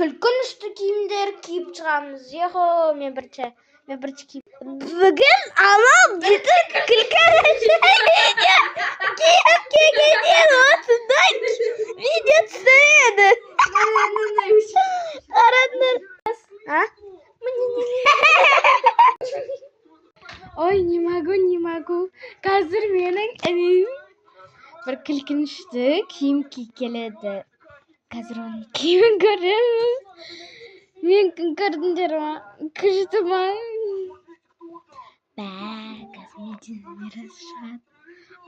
Күлкінішті киімдер киіп шығамыз. Ехо, мен бірінші киіп. Бүгін анау бүйтіп күлкілі киіп келгеннен осындай видео түсіреді. Қарадыңдар. Ой, не могу. Қазір менің інім бір күлкінішті киім киіп келеді. Қазір оның киімін көреміз. Мен көрдіңдер ма? Күшті ма? Қазір меден мирас шығады.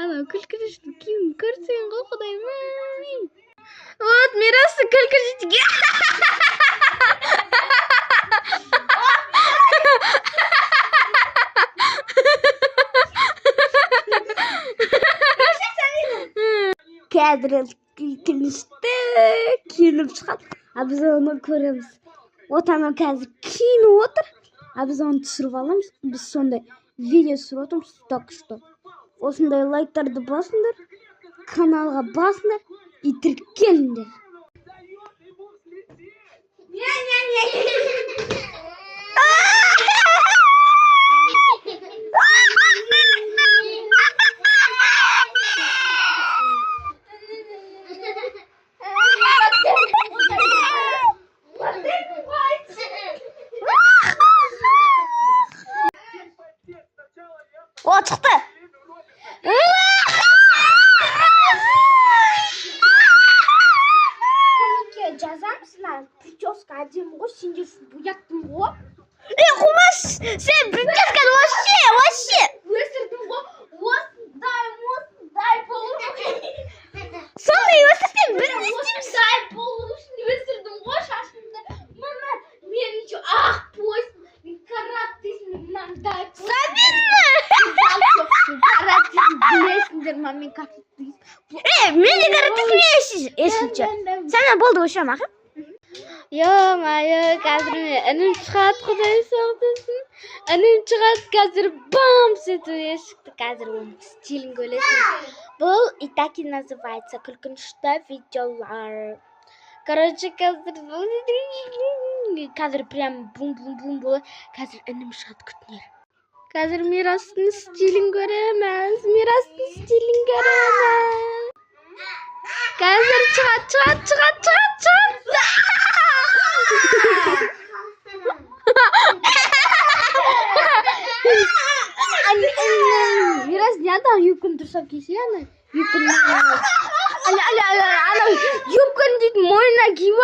Анау күлкінішті киімін көрсең ғой, құдайым. Вот, мирасы күлкінішті Қазір күлкінішті киініп шығады. Біз оны көреміз. Отаны қазір киініп отыр. Біз оны түсіріп аламыз. Біз сондай видео түсіріп отырмыз. Так что осындай лайктарды басыңдар, каналға басыңдар и тіркеліңдер. О, çıktı. Komik'e жазар мısınlar? Прическа әдемі ғой, сендер бұяттың ғой. Құмаш, сен прическаны вообще. Өсірдің ғой, осындай болу. Сондай өсірсен, біз не істейміз? Осындай болу үшін өсірдің ғой шашымды. Мама, мен ничего, ақ бойсың, мен караттесің, мынандай. Сабин ма? Караттесің, білесіңдер ма, мен караттесің. Мен де караттесің есінші. Сәмен болды өшем ақы? Ё-майо, қазір інім шығады, құдай сақтасын. Інім шығады, қазір бам сету есікті. Қазір оның стилін көресің. Бұл и так и называется күлкінішті видеолар. Короче, қазір прям бум-бум-бум болады. Қазір інім шығады күтінер. Қазір Мирастың стилін көреміз. Қазір шығады. Мирас, не адам юбканы дұрыстап кисе, ана юбканы. Ана юбканы дейді мойнына киіп